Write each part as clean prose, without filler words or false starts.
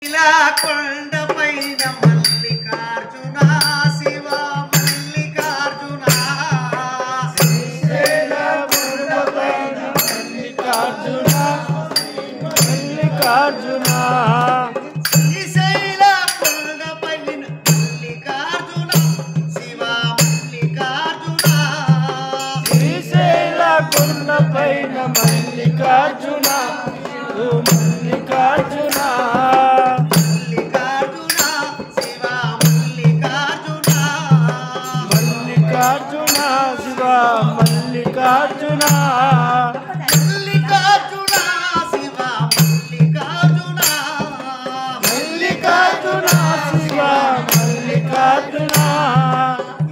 ఇలా కొండపైన మల్లికార్జున శివ మల్లికార్జున శ్రీశైల కొండపైన మల్లికార్జున మల్లికార్జున శ్రీశైల కొండపైన మల్లికార్జున శివ మల్లికార్జున శ్రీశైల కొండపైన మల్లికార్జున మల్లికార్జున మల్లికార్జున శివ మల్లికార్జున మల్లికార్జున శివ మల్లికార్జున మల్లికార్జున శివ మల్లికార్జున మల్లికార్జున శివ మల్లికార్జున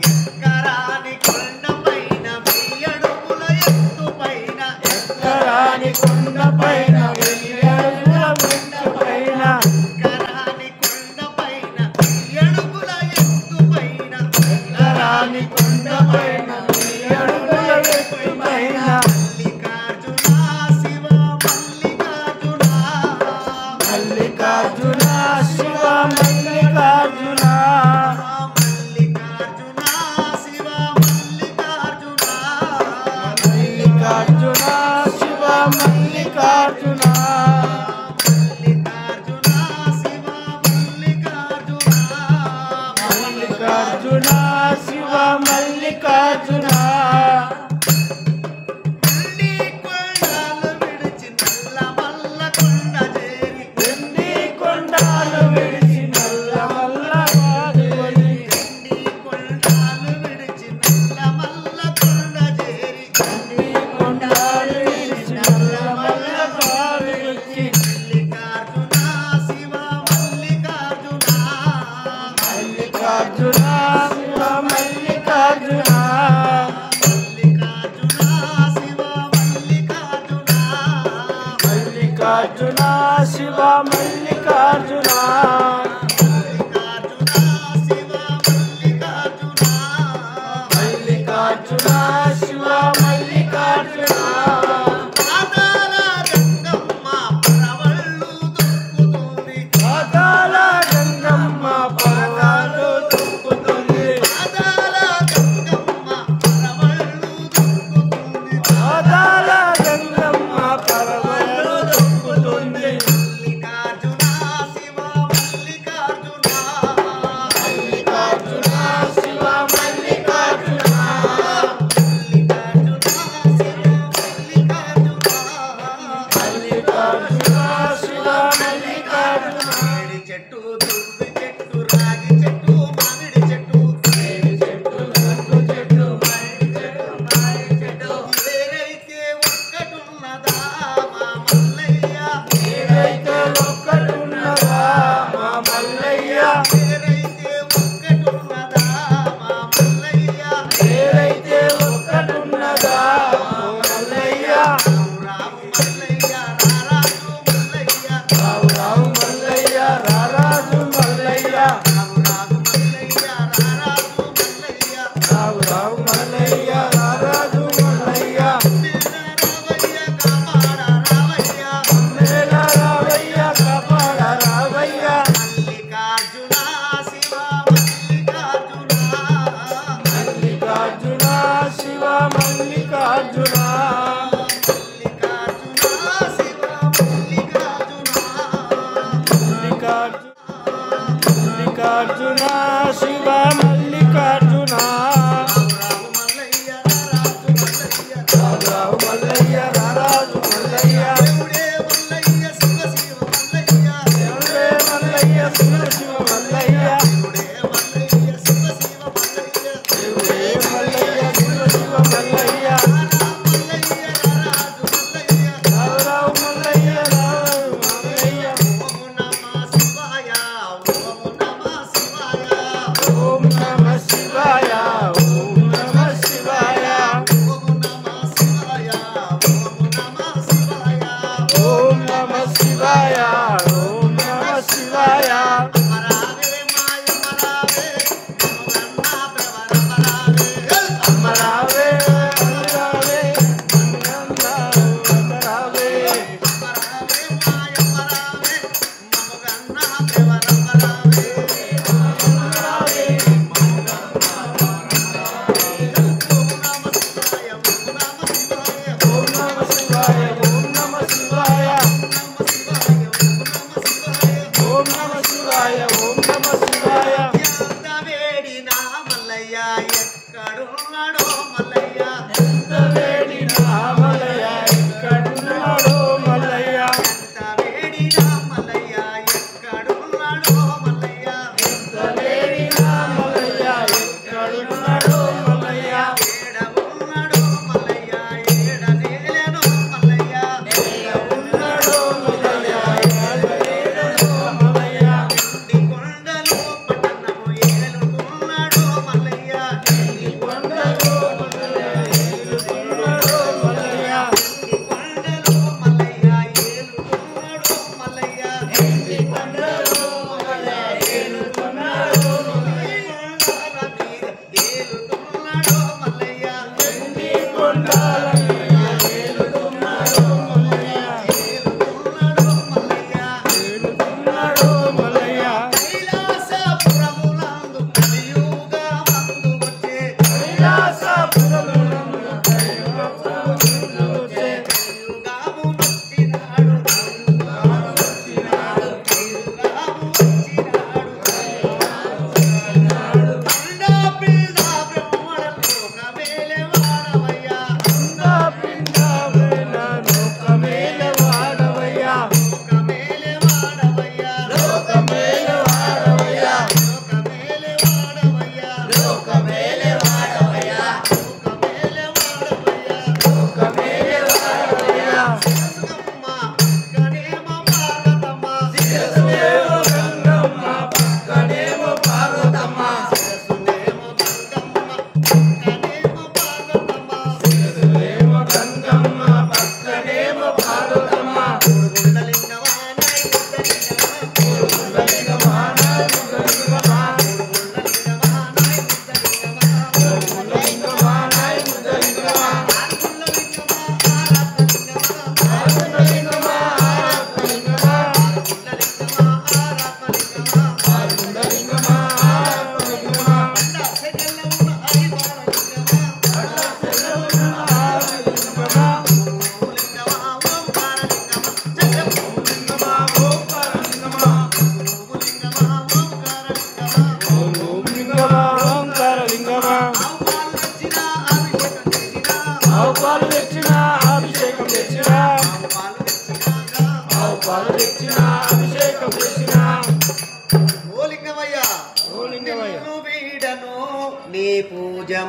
ఎక్కరాని కొండపైన వెయ్యడుగుల ఎత్తుపైన ఎక్కరాని కొండపైన వెయ్యడుగుల ఎత్తుపైన ఎక్కరాని కొండపైన వెయ్యడుగుల ఎత్తుపైన ఎక్కరాని కొండపైన వెయ్యడుగుల ఎత్తుపైన మల్లికార్జున శివ మల్లికార్జున మల్లికార్జున శివ మల్లికార్జున మల్లికార్జున శివ మల్లికార్జున మల్లికార్జున శివ మల్లికార్జున మల్లికార్జున శివ మల్లికార్జున మల్లికార్జున శివ మల్లికార్జున వెండి కొండలు విడిచి నల్ల మల్ల కొండ చేరి వెండి కొండాలు విడిచి నల్ల మల్ల వాదుకొని వెండి కొండలు విడిచి నల్ల మల్ల కొండ చేరి వెండి కొండాలు విడిచి నల్ల మల్ల వాదుకొని మల్లికార్జున శివ మల్లికార్జున మల్లికార్జున శివ మల్లికార్జున మల్లికార్జున శివ మల్లికార్జున మల్లికార్జున శివ మల్లికార్జున మల్లికార్జున శివ మల్లికార్జున పాతాళ గంగమ్మ పరదాలు తొక్కుతుంది పాతాళ గంగమ్మ పరవళ్ళు తొక్కుతుంది మల్లికార్జున శివ మల్లికార్జున మల్లికార్జున శివ మల్లికార్జున చెట్టు దువ్వి చెట్టు రాగి చెట్టు మామిడి చెట్టు చెట్టు చెట్టు చెట్టు ఏరైతే ఒక్కటున్నదా మా మల్లయ్య ఏదైతే ఒక్కటున్నదా మా మల్లయ్య ఏరైతే ఒక్కటున్నదా మా మల్లయ్య ఏదైతే ఒక్కటున్నదా మా మల్లయ్య రాము మల్లయ్య రారాజు మల్లయ్య రావు రావు మల్లయ్య రారాజు మల్లయ్య రాము మల్లయ్య రారాజు మల్లయ్య రావు రావు మల్లయ్య రారాజు మల్లయ్య రావయ్య రావయ్య కాపాడ రావయ్య మల్లికార్జున శివ మల్లికార్జున మల్లికార్జున శివ మల్లికార్జున మల్లికార్జున శివ మల్లికార్జున రావు మల్లయ్య రారాజు మల్లయ్య దేవుడే మల్లయ్య శివ శివ మల్లయ్య దేవుడే మల్లయ్య శివ శివ మల్లయ్య రావు రావు మల్లయ్య రావు మల్లయ్య ఓం నమ శివాయ ఓం నమ శివాయ ఓం నమ శివాయ ఓం నమ శివాయ రావే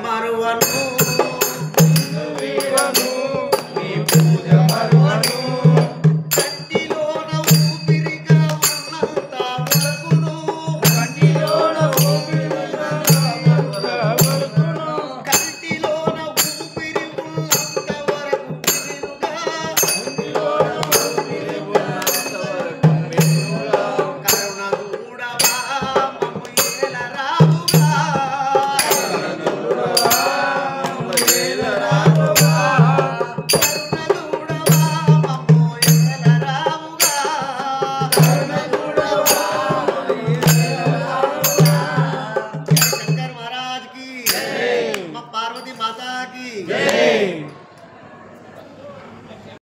మరువను